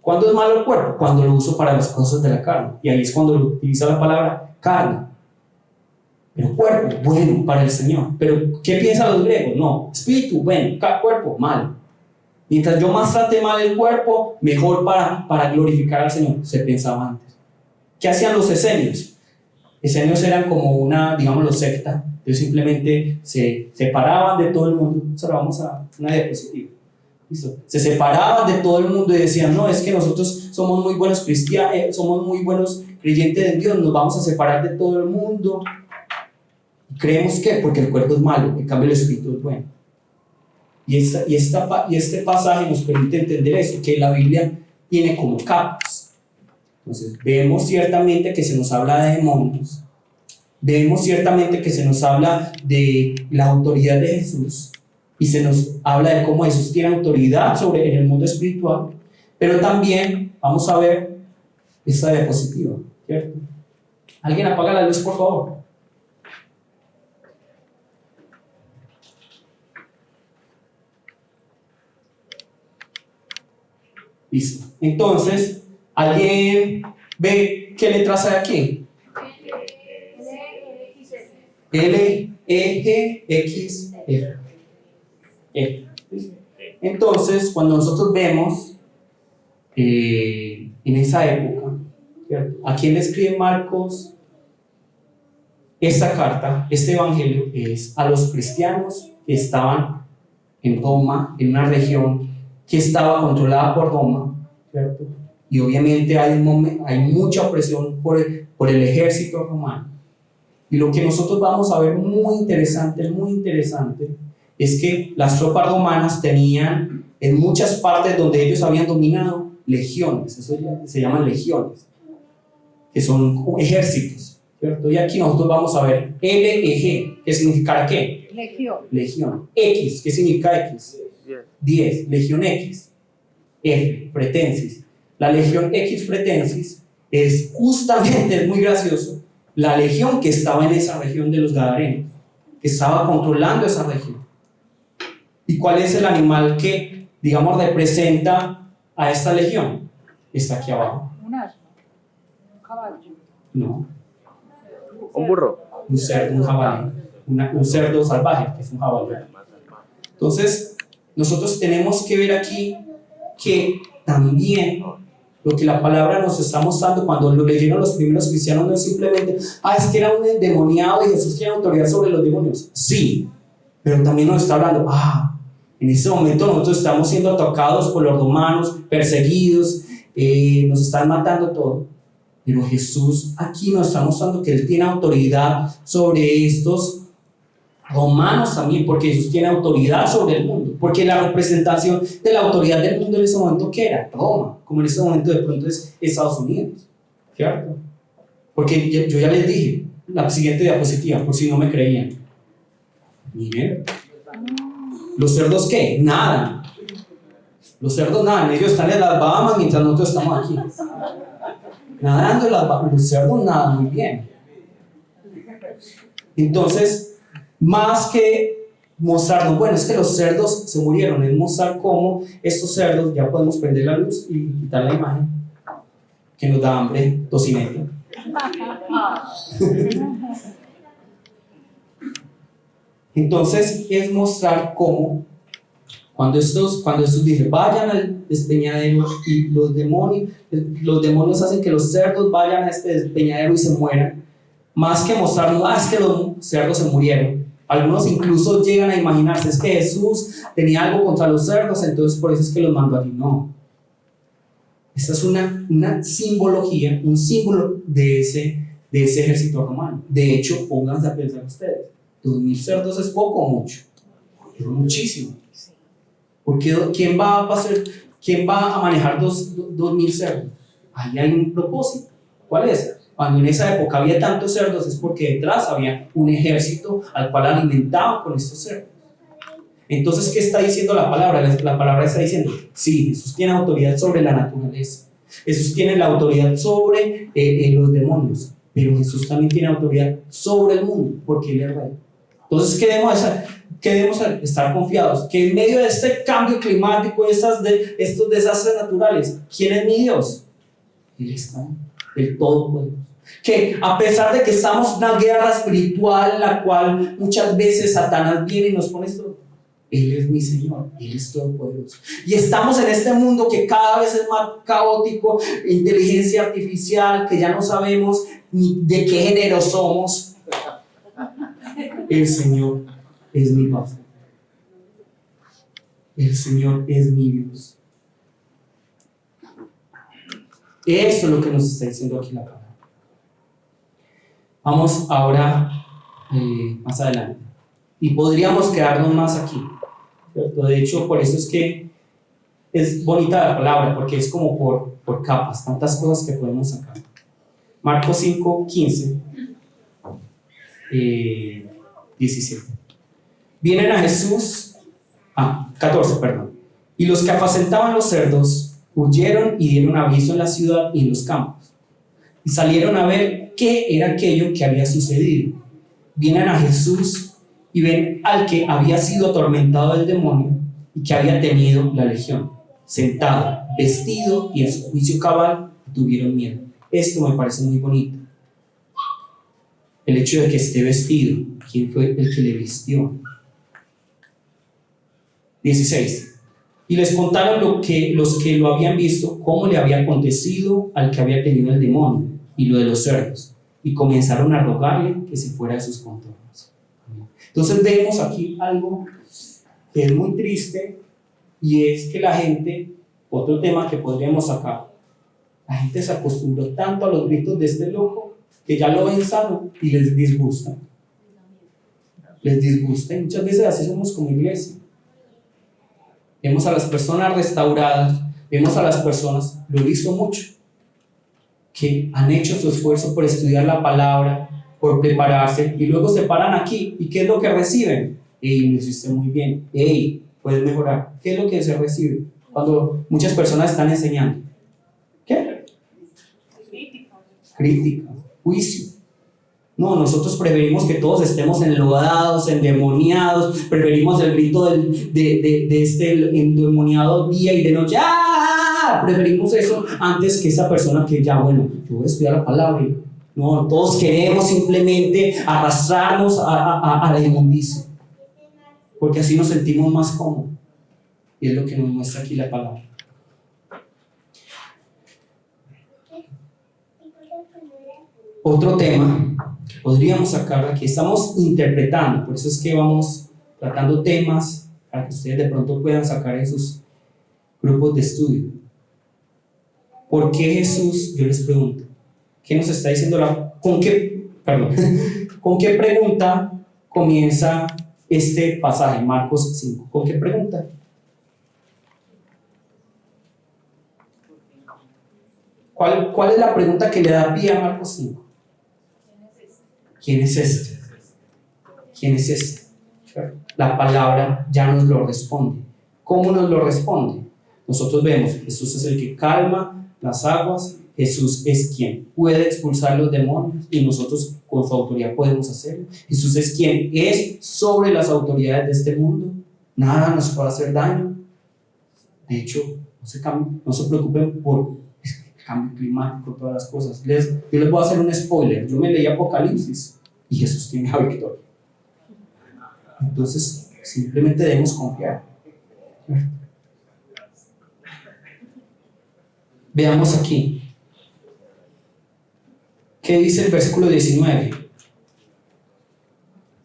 ¿Cuándo es malo el cuerpo? Cuando lo uso para las cosas de la carne. Y ahí es cuando lo utiliza la palabra carne. Pero cuerpo, bueno, para el Señor. Pero ¿qué piensan los griegos? No, espíritu, bueno, cuerpo, malo. Mientras yo más trate mal el cuerpo, mejor para glorificar al Señor. Se pensaba antes. ¿Qué hacían los esenios? Esenios eran como una, digámoslo, secta. Ellos simplemente se separaban de todo el mundo. Ahora vamos a una diapositiva. ¿Listo? Se separaban de todo el mundo y decían: no, es que nosotros somos muy buenos cristianos, somos muy buenos creyentes en Dios, nos vamos a separar de todo el mundo. Y creemos que porque el cuerpo es malo, en cambio el espíritu es bueno. Y este pasaje nos permite entender eso, que la Biblia tiene como capas. Entonces vemos ciertamente que se nos habla de demonios. Vemos ciertamente que se nos habla de la autoridad de Jesús, y se nos habla de cómo Jesús tiene autoridad en el mundo espiritual, pero también vamos a ver esta diapositiva, ¿cierto? ¿Alguien apaga la luz, por favor? Listo. Entonces, ¿alguien ve qué letras hay aquí? L, E, G, X, F. Entonces, cuando nosotros vemos en esa época, ¿cierto? ¿A quién le escribe Marcos esta carta? Este evangelio es a los cristianos que estaban en Roma, en una región que estaba controlada por Roma, ¿cierto? Y obviamente hay mucha opresión por el ejército romano. Y lo que nosotros vamos a ver muy interesante, es que las tropas romanas tenían en muchas partes donde ellos habían dominado legiones, eso se llaman legiones, que son ejércitos, ¿cierto? Y aquí nosotros vamos a ver LEG, ¿qué significa qué? Legión. X, ¿qué significa X? 10, legión X. F, fretensis. La legión X fretensis es justamente, es muy gracioso, la legión que estaba en esa región de los Gadarenos, que estaba controlando esa región. ¿Y cuál es el animal que, digamos, representa a esta legión? Está aquí abajo. Un asno, un caballo. No, Un burro. un cerdo, un jabalí, un cerdo salvaje, que es un jabalí. Entonces, nosotros tenemos que ver aquí que también lo que la palabra nos está mostrando cuando lo leyeron los primeros cristianos no es simplemente, es que era un endemoniado y Jesús tiene autoridad sobre los demonios. Sí, pero también nos está hablando, en este momento nosotros estamos siendo atacados por los romanos, perseguidos, nos están matando todo. Pero Jesús aquí nos está mostrando que Él tiene autoridad sobre estos romanos también, porque Jesús tiene autoridad sobre el mundo, porque la representación de la autoridad del mundo en ese momento, ¿qué era? Roma, como en ese momento de pronto es Estados Unidos, ¿cierto? Porque yo ya les dije, la siguiente diapositiva, por si no me creían. Miren, los cerdos, ¿qué? Nadan. Los cerdos nadan, ellos están en las Bahamas mientras nosotros estamos aquí. Nadando, los cerdos nadan muy bien. Entonces, más que mostrarnos, bueno, es que los cerdos se murieron, es mostrar cómo estos cerdos, ya podemos prender la luz y quitar la imagen, que nos da hambre, tocineta. Entonces, es mostrar cómo, cuando estos dicen, vayan al despeñadero y los demonios hacen que los cerdos vayan a este despeñadero y se mueran, más que mostrarnos, es que los cerdos se murieron. Algunos incluso llegan a imaginarse, es que Jesús tenía algo contra los cerdos, entonces por eso es que los mandó allí. No. Esta es una simbología, un símbolo de ese ejército romano. De hecho, pónganse a pensar ustedes, 2.000 cerdos es poco o mucho, es muchísimo. Porque ¿quién va a manejar 2.000 cerdos? Ahí hay un propósito. ¿Cuál es? Cuando en esa época había tantos cerdos es porque detrás había un ejército al cual alimentaban con estos cerdos. Entonces, ¿qué está diciendo la palabra? La palabra está diciendo, sí, Jesús tiene autoridad sobre la naturaleza. Jesús tiene la autoridad sobre los demonios. Pero Jesús también tiene autoridad sobre el mundo, porque Él es rey. Entonces, ¿qué debemos estar confiados? Que en medio de este cambio climático, estos desastres naturales, ¿quién es mi Dios? Él está, el Todopoderoso. Que a pesar de que estamos en una guerra espiritual en la cual muchas veces Satanás viene y nos pone esto, Él es mi Señor, Él es todopoderoso. Y estamos en este mundo que cada vez es más caótico, inteligencia artificial, que ya no sabemos ni de qué género somos. El Señor es mi Padre. El Señor es mi Dios. Eso es lo que nos está diciendo aquí la palabra. Vamos ahora más adelante. Y podríamos quedarnos más aquí, ¿cierto? De hecho, por eso es que es bonita la palabra, porque es como por capas, tantas cosas que podemos sacar. Marcos 5, 15, 17. Vienen a Jesús, 14, perdón. Y los que apacentaban los cerdos huyeron y dieron aviso en la ciudad y en los campos. Y salieron a ver qué era aquello que había sucedido. Vienen a Jesús y ven al que había sido atormentado del demonio y que había tenido la legión, sentado, vestido y en su juicio cabal, tuvieron miedo. Esto me parece muy bonito. El hecho de que esté vestido, ¿quién fue el que le vistió? 16. Y les contaron los que lo habían visto, cómo le había acontecido al que había tenido el demonio y lo de los cerdos. Y comenzaron a rogarle que se fuera de sus contornos. Entonces vemos aquí algo que es muy triste, y es que la gente, otro tema que podríamos sacar, la gente se acostumbró tanto a los gritos de este loco que ya lo ven sano y les disgusta. Les disgusta, y muchas veces así somos como iglesia. Vemos a las personas restauradas, vemos a las personas, lo he visto mucho, que han hecho su esfuerzo por estudiar la palabra, por prepararse, y luego se paran aquí, ¿y qué es lo que reciben? Lo hiciste muy bien, puedes mejorar. ¿Qué es lo que se recibe cuando muchas personas están enseñando? ¿Qué? Crítica, juicio. No, nosotros preferimos que todos estemos enlodados, endemoniados, preferimos el grito de este endemoniado día y de noche. ¡Ah! Preferimos eso antes que esa persona que ya, bueno, yo voy a estudiar la palabra. No, todos queremos simplemente arrastrarnos a la inmundicia, porque así nos sentimos más cómodos. Y es lo que nos muestra aquí la palabra. Otro tema que podríamos sacar aquí, estamos interpretando, por eso es que vamos tratando temas para que ustedes de pronto puedan sacar en sus grupos de estudio. ¿Por qué Jesús? Yo les pregunto, ¿qué nos está diciendo con qué pregunta comienza este pasaje, Marcos 5? ¿Con qué pregunta? ¿Cuál es la pregunta que le da pie a Marcos 5? ¿Quién es este? ¿Quién es este? La palabra ya nos lo responde. ¿Cómo nos lo responde? Nosotros vemos, Jesús es el que calma las aguas, Jesús es quien puede expulsar los demonios y nosotros con su autoridad podemos hacerlo. Jesús es quien es sobre las autoridades de este mundo. Nada nos puede hacer daño. De hecho, no se preocupen por el cambio climático, todas las cosas. Yo les voy a hacer un spoiler. Yo me leí Apocalipsis y Jesús tiene la victoria. Entonces, simplemente debemos confiar. Veamos aquí. ¿Qué dice el versículo 19?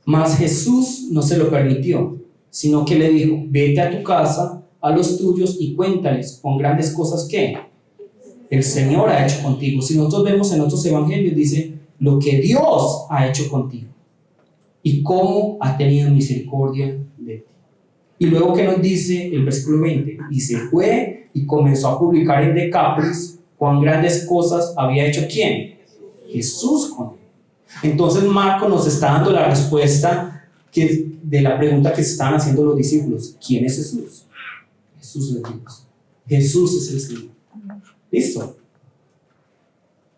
Mas Jesús no se lo permitió, sino que le dijo: vete a tu casa, a los tuyos, y cuéntales con grandes cosas que el Señor ha hecho contigo. Si nosotros vemos en otros evangelios, dice lo que Dios ha hecho contigo y cómo ha tenido misericordia de ti. Y luego, ¿qué nos dice el versículo 20? Y se fue y comenzó a publicar en Decápolis cuán grandes cosas había hecho ¿quién? Jesús con él. Entonces Marcos nos está dando la respuesta de la pregunta que se estaban haciendo los discípulos. ¿Quién es Jesús? Jesús es Dios. Jesús es el Señor. ¿Listo?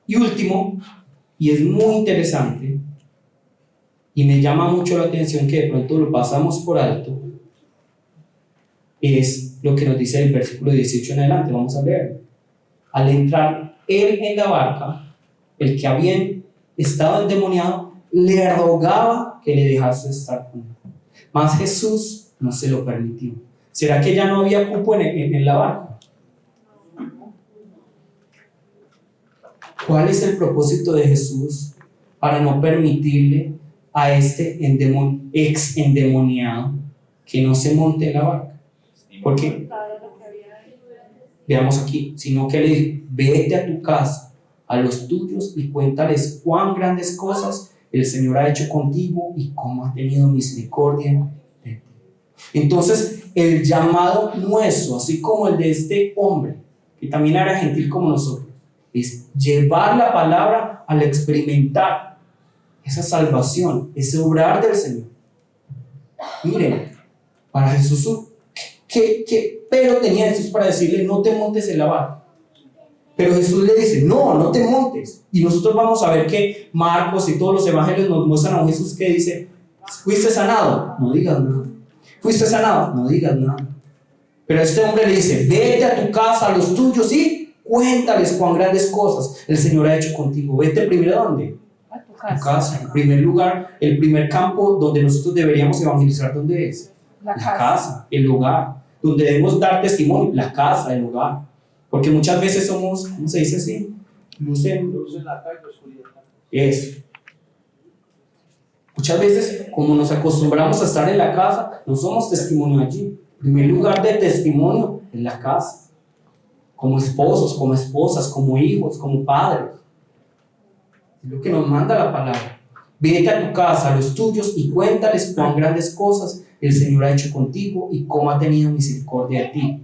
Y último, y es muy interesante, y me llama mucho la atención que de pronto lo pasamos por alto, es lo que nos dice el versículo 18 en adelante. Vamos a ver. Al entrar él en la barca, el que había estado endemoniado le rogaba que le dejase estar con él. Mas Jesús no se lo permitió. ¿Será que ya no había cupo en la barca? ¿Cuál es el propósito de Jesús para no permitirle a este ex endemoniado que no se monte en la barca? ¿Por qué? Veamos aquí, sino que le dijo: vete a tu casa, a los tuyos, y cuéntales cuán grandes cosas el Señor ha hecho contigo y cómo ha tenido misericordia de ti. Entonces, el llamado nuestro, así como el de este hombre, que también era gentil como nosotros, es llevar la palabra al experimentar esa salvación, ese obrar del Señor. Miren, para Jesús, pero tenía Jesús para decirle: no te montes en la barca. Pero Jesús le dice: no te montes. Y nosotros vamos a ver que Marcos y todos los evangelios nos muestran a un Jesús que dice: ¿fuiste sanado? No digas nada. ¿Fuiste sanado? No digas nada. Pero este hombre le dice: vete a tu casa, a los tuyos, y cuéntales cuán grandes cosas el Señor ha hecho contigo. Vete primero, ¿a dónde? A tu A casa. tu casa. En primer lugar, el primer campo donde nosotros deberíamos evangelizar, ¿dónde es? La La casa. casa, el hogar. Donde debemos dar testimonio, la casa, el hogar. Porque muchas veces somos, ¿cómo se dice así? Luz en la calle, oscuridad. Eso. Muchas veces, como nos acostumbramos a estar en la casa, no somos testimonio allí. El primer lugar de testimonio es la casa. Como esposos, como esposas, como hijos, como padres. Es lo que nos manda la palabra. Vete a tu casa, a los tuyos, y cuéntales cuán grandes cosas el Señor ha hecho contigo y cómo ha tenido misericordia de ti.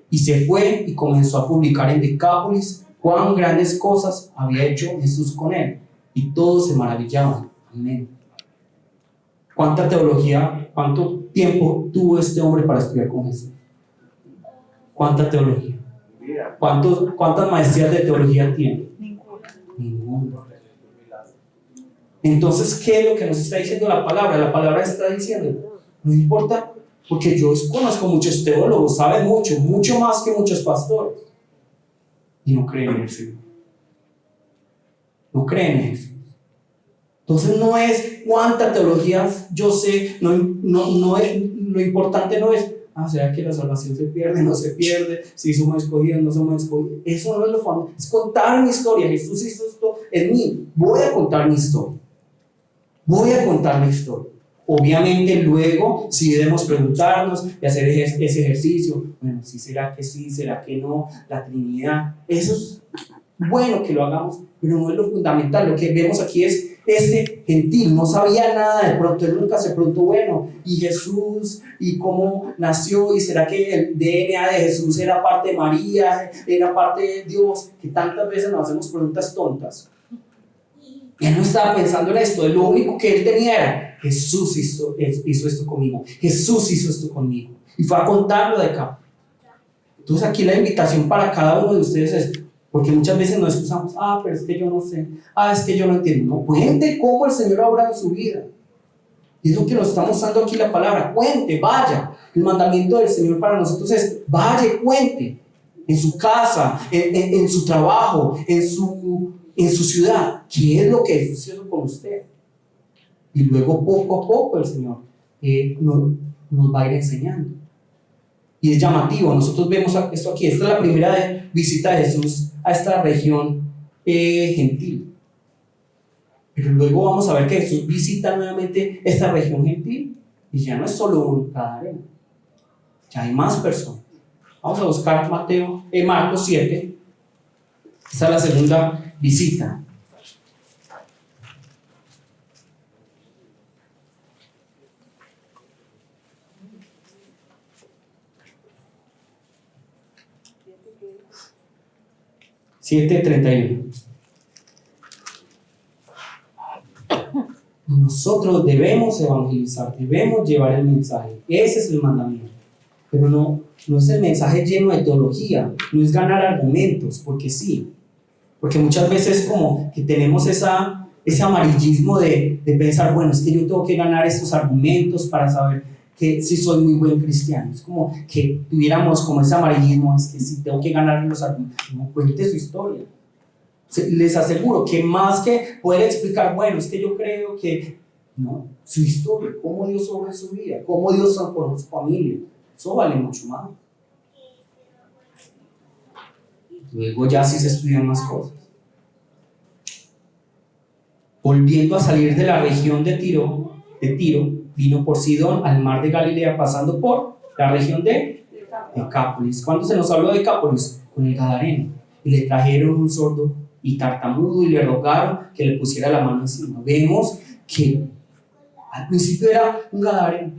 Y se fue y comenzó a publicar en Decápolis cuán grandes cosas había hecho Jesús con él. Y todos se maravillaban. Amén. ¿Cuánta teología, cuánto tiempo tuvo este hombre para estudiar con Jesús? ¿Cuánta teología? ¿Cuántas maestrías de teología tiene? Ninguna. Entonces, ¿qué es lo que nos está diciendo la palabra? La palabra está diciendo: no importa, porque yo conozco muchos teólogos, saben mucho más que muchos pastores, y no creen en el Señor. No creen en Jesús. Entonces no es cuánta teología yo sé, no es, lo importante no es: ¿será que la salvación se pierde? ¿No se pierde? ¿Si somos escogidos? ¿No somos escogidos? Eso no es lo fundamental. Es contar mi historia. Jesús hizo esto en mí. Voy a contar mi historia. Voy a contar mi historia. Obviamente luego si debemos preguntarnos y hacer ese ejercicio. Bueno, ¿sí será que sí? ¿Será que no? La Trinidad. Eso es bueno que lo hagamos, pero no es lo fundamental. Lo que vemos aquí es este gentil, no sabía nada, de pronto él nunca se preguntó: bueno, ¿y Jesús? ¿Y cómo nació? ¿Y será que el DNA de Jesús era parte de María? ¿Era parte de Dios? Que tantas veces nos hacemos preguntas tontas. Él no estaba pensando en esto. Lo único que él tenía era: Jesús hizo esto conmigo. Jesús hizo esto conmigo. Y fue a contarlo de acá. Entonces aquí la invitación para cada uno de ustedes es: Porque muchas veces nos excusamos, pero es que yo no sé, es que yo no entiendo. No, cuente cómo el Señor ha obrado en su vida. Y es lo que nos está mostrando aquí la palabra. Cuente, vaya. El mandamiento del Señor para nosotros es, vaya y cuente. En su casa, en su trabajo, en su ciudad. ¿Qué es lo que sucedió con usted? Y luego poco a poco el Señor nos va a ir enseñando. Y es llamativo, nosotros vemos esto aquí. Esta es la primera visita de Jesús a esta región gentil. Pero luego vamos a ver que Jesús visita nuevamente esta región gentil. Y ya no es solo un gadareno, ya hay más personas. Vamos a buscar Marcos 7. Esta es la segunda visita. (7:31). Nosotros debemos evangelizar, debemos llevar el mensaje. Ese es el mandamiento. Pero no es el mensaje lleno de teología, no es ganar argumentos, porque sí. Porque muchas veces como que tenemos ese amarillismo de pensar, bueno, es que yo tengo que ganar estos argumentos para saber que si soy muy buen cristiano. Es como que tuviéramos como ese amarillismo, es que si tengo que ganar los argumentos, no cuente su historia. Les aseguro que más que poder explicar, bueno, es que yo creo que, no, su historia, cómo Dios obra en su vida, cómo Dios transformó su familia, eso vale mucho más. Luego ya sí se estudian más cosas. Volviendo a salir de la región de Tiro, vino por Sidón al mar de Galilea, pasando por la región de Decápolis. ¿Cuándo se nos habló de Decápolis? Con el gadareno. Y le trajeron un sordo y tartamudo y le rogaron que le pusiera la mano encima. Vemos que al principio era un gadareno.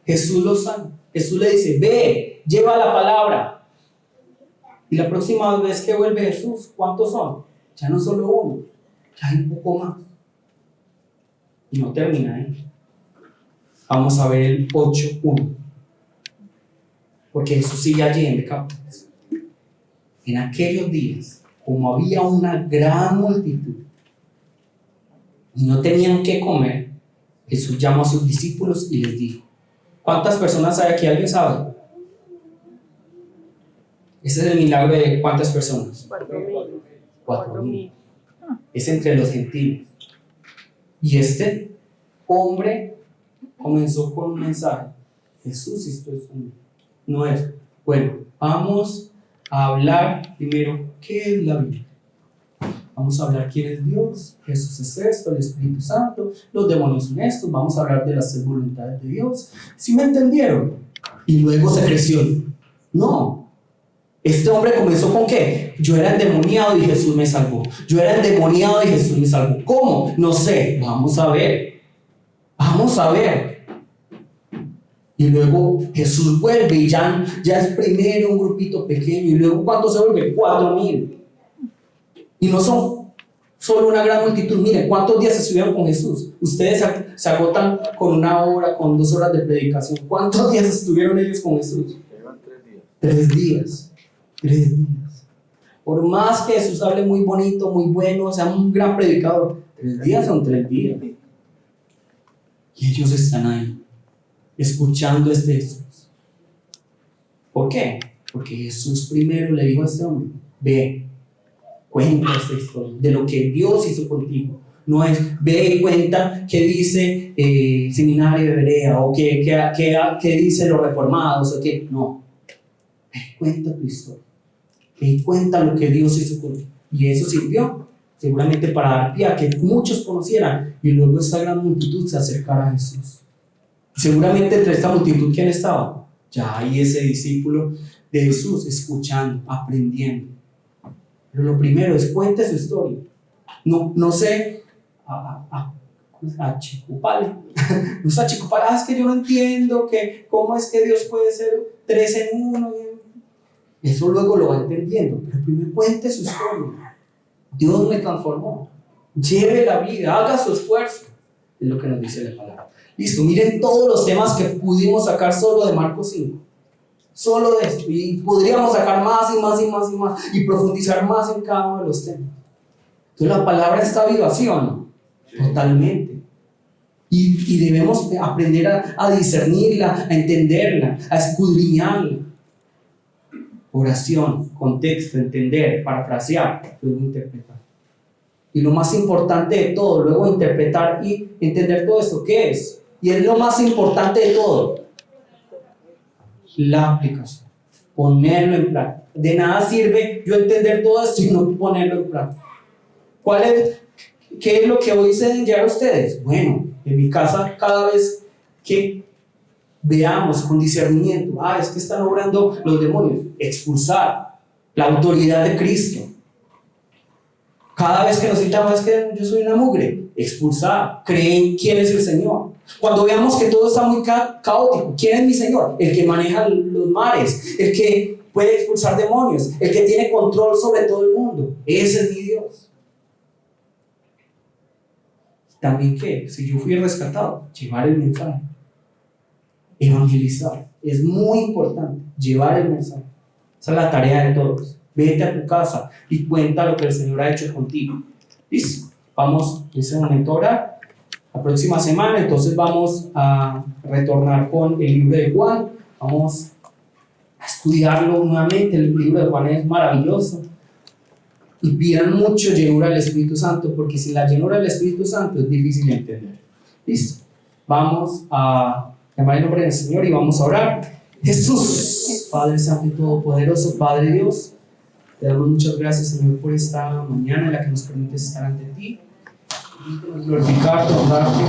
Jesús lo sana. Jesús le dice, ve, lleva la palabra. Y la próxima vez que vuelve Jesús, ¿cuántos son? Ya no solo uno, ya hay un poco más. Y no termina ahí. Vamos a ver el 8:1. Porque Jesús sigue allí en Decápolis. En aquellos días, como había una gran multitud y no tenían qué comer, Jesús llamó a sus discípulos y les dijo, ¿cuántas personas hay aquí? ¿Alguien sabe? Ese es el milagro de ¿cuántas personas? 4,000. Es entre los gentiles. Y este hombre comenzó con un mensaje. Jesús hizo esto. No es, bueno, vamos a hablar primero, ¿qué es la Biblia? Vamos a hablar quién es Dios, Jesús es esto, el Espíritu Santo, los demonios son estos, vamos a hablar de las 6 voluntades de Dios. ¿Sí me entendieron? Y luego se creció. No. Este hombre comenzó con ¿qué? Yo era endemoniado y Jesús me salvó. Yo era endemoniado y Jesús me salvó. ¿Cómo? No sé. Vamos a ver. Vamos a ver. Y luego Jesús vuelve y ya es primero un grupito pequeño. Y luego ¿cuántos se vuelven? 4,000. Y no son solo una gran multitud. Miren, ¿cuántos días estuvieron con Jesús? Ustedes se agotan con 1 hora, con 2 horas de predicación. ¿Cuántos días estuvieron ellos con Jesús? Llevan 3 días. 3 días. 3 días. Por más que Jesús hable muy bonito, muy bueno, sea un gran predicador, 3 días son 3 días. Y ellos están ahí, escuchando este Jesús. ¿Por qué? Porque Jesús primero le dijo a este hombre, ve, cuenta esta historia de lo que Dios hizo contigo. No es, ve y cuenta qué dice Seminario de Berea o qué dice los reformados o qué. No, ve, cuenta tu historia. Ve y cuenta lo que Dios hizo contigo. Y eso sirvió seguramente para dar pie a que muchos conocieran y luego esta gran multitud se acercara a Jesús. Seguramente entre esta multitud, ¿quién estaba? Ya hay ese discípulo de Jesús escuchando, aprendiendo. Pero lo primero es cuente su historia. No sé achicopale. No sé achicopale. Es que yo no entiendo que cómo es que Dios puede ser 3 en 1. Eso luego lo va entendiendo. Pero primero cuente su historia. Dios me transformó. Lleve la vida, haga su esfuerzo. Es lo que nos dice la palabra. Listo, miren todos los temas que pudimos sacar solo de Marcos 5. Solo de esto. Y podríamos sacar más y más y más y más y profundizar más en cada uno de los temas. Entonces la palabra está viva, ¿sí o no? Totalmente. Y debemos aprender a discernirla, a entenderla, a escudriñarla. Oración, contexto, entender, parafrasear, luego interpretar. Y lo más importante de todo, luego interpretar y entender todo esto, ¿qué es? Y es lo más importante de todo, la aplicación, ponerlo en práctica. De nada sirve yo entender todo esto y no ponerlo en práctica. ¿Qué es lo que hoy se deben llevar a ustedes? Bueno, en mi casa cada vez que veamos con discernimiento, es que están obrando los demonios, expulsar la autoridad de Cristo. Cada vez que nos citamos, es que yo soy una mugre, expulsar, creen quién es el Señor. Cuando veamos que todo está muy caótico, ¿quién es mi Señor? El que maneja los mares, el que puede expulsar demonios, el que tiene control sobre todo el mundo. Ese es mi Dios. También que, si yo fui rescatado, llevar el mensaje, evangelizar. Es muy importante llevar el mensaje. Esa es la tarea de todos. Vete a tu casa y cuenta lo que el Señor ha hecho contigo. Listo. Vamos en ese momento a orar. La próxima semana entonces vamos a retornar con el libro de Juan. Vamos a estudiarlo nuevamente. El libro de Juan es maravilloso. Y pidan mucho llenura del Espíritu Santo, porque sin la llenura del Espíritu Santo es difícil de entender. Listo. Vamos a llamar el nombre del Señor y vamos a orar. Jesús, Padre Santo y Todopoderoso, Padre Dios, te damos muchas gracias, Señor, por esta mañana en la que nos permites estar ante ti. Glorificarte, honrarte.